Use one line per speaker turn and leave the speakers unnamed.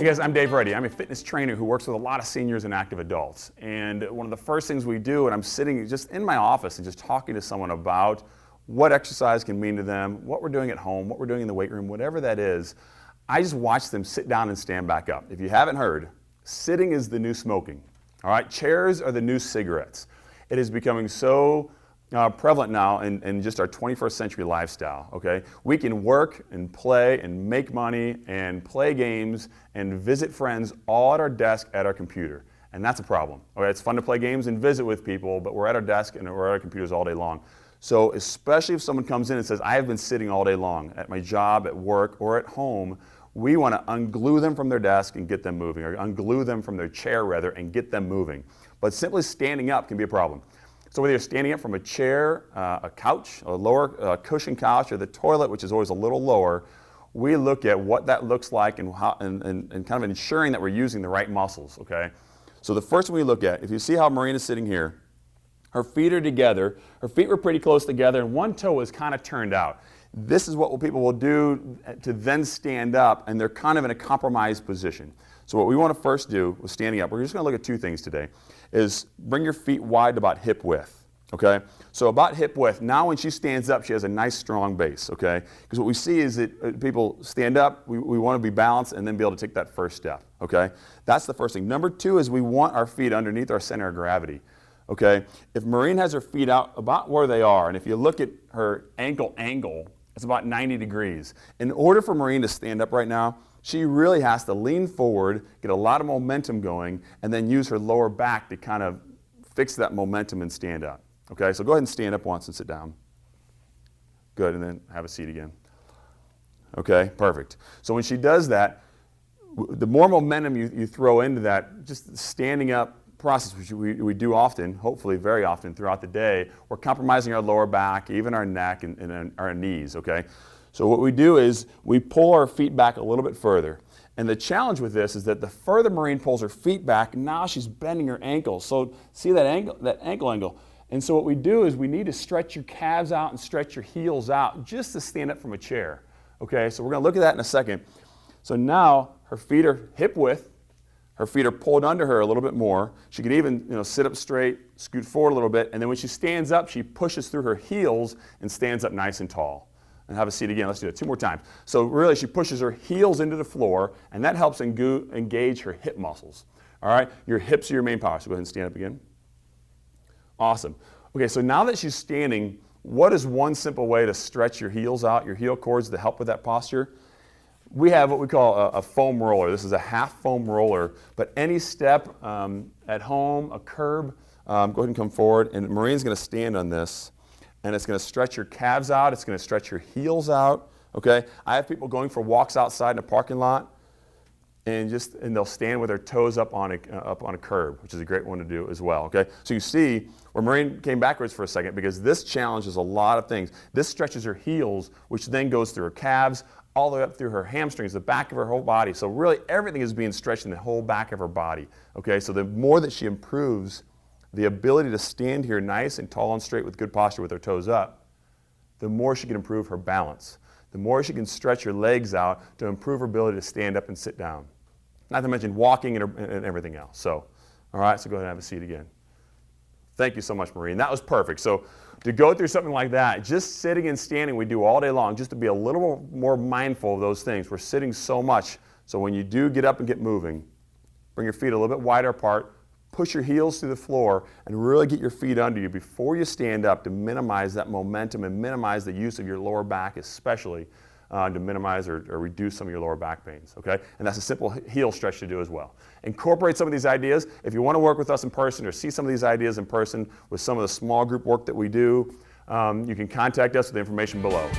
Hey guys, I'm Dave Reddy. I'm a fitness trainer who works with a lot of seniors and active adults. And one of the first things we do when I'm sitting just in my office and just talking to someone about what exercise can mean to them, what we're doing at home, what we're doing in the weight room, whatever that is, I just watch them sit down and stand back up. If you haven't heard, sitting is the new smoking. All right, chairs are the new cigarettes. It is becoming so prevalent now in just our 21st century lifestyle, okay? We can work and play and make money and play games and visit friends all at our desk at our computer. And that's a problem, okay? It's fun to play games and visit with people, but we're at our desk and we're at our computers all day long. So especially if someone comes in and says, I have been sitting all day long at my job, at work, or at home, we want to unglue them from their desk and get them moving, or unglue them from their chair rather and get them moving. But simply standing up can be a problem. So whether you're standing up from a chair, a couch, a lower cushion couch, or the toilet, which is always a little lower, we look at what that looks like and kind of ensuring that we're using the right muscles, okay? So the first one we look at, if you see how Marina's sitting here, her feet are together, her feet were pretty close together, and one toe is kind of turned out. This is what people will do to then stand up, and they're kind of in a compromised position. So what we want to first do with standing up, we're just going to look at two things today, is bring your feet wide about hip width, okay? So about hip width. Now when she stands up, she has a nice strong base, okay? Because what we see is that people stand up, we want to be balanced and then be able to take that first step, okay? That's the first thing. Number two is we want our feet underneath our center of gravity, okay? If Maureen has her feet out about where they are, and if you look at her ankle angle, it's about 90 degrees. In order for Maureen to stand up right now, she really has to lean forward, get a lot of momentum going, and then use her lower back to kind of fix that momentum and stand up. Okay, so go ahead and stand up once and sit down. Good, and then have a seat again. Okay, perfect. So when she does that, the more momentum you throw into that, just standing up process, which we do often, hopefully very often throughout the day, we're compromising our lower back, even our neck and our knees, okay? So what we do is we pull our feet back a little bit further. And the challenge with this is that the further Maureen pulls her feet back, now she's bending her ankles. So see that ankle angle? And so what we do is we need to stretch your calves out and stretch your heels out just to stand up from a chair. Okay, so we're going to look at that in a second. So now her feet are hip width. Her feet are pulled under her a little bit more. She can even sit up straight, scoot forward a little bit, and then when she stands up, she pushes through her heels and stands up nice and tall. And have a seat again. Let's do it 2 more times. So really, she pushes her heels into the floor, and that helps engage her hip muscles. All right? Your hips are your main power. So go ahead and stand up again. Awesome. Okay, so now that she's standing, what is one simple way to stretch your heels out, your heel cords to help with that posture? We have what we call a foam roller. This is a half foam roller, but any step at home, a curb, go ahead and come forward, and Maureen's going to stand on this. And it's going to stretch your calves out. It's going to stretch your heels out. Okay? I have people going for walks outside in a parking lot, and they'll stand with their toes up on a curb, which is a great one to do as well. Okay? So you see where Maureen came backwards for a second because this challenges a lot of things. This stretches her heels, which then goes through her calves, all the way up through her hamstrings, the back of her whole body. So really everything is being stretched in the whole back of her body. Okay? So the more that she improves the ability to stand here nice and tall and straight with good posture with her toes up, the more she can improve her balance. The more she can stretch her legs out to improve her ability to stand up and sit down. Not to mention walking and everything else. So, all right, so go ahead and have a seat again. Thank you so much, Maureen. That was perfect. So to go through something like that, just sitting and standing we do all day long, just to be a little more mindful of those things. We're sitting so much. So when you do get up and get moving, bring your feet a little bit wider apart, push your heels to the floor, and really get your feet under you before you stand up to minimize that momentum and minimize the use of your lower back, especially to minimize or reduce some of your lower back pains, okay? And that's a simple heel stretch to do as well. Incorporate some of these ideas. If you want to work with us in person or see some of these ideas in person with some of the small group work that we do, you can contact us with the information below.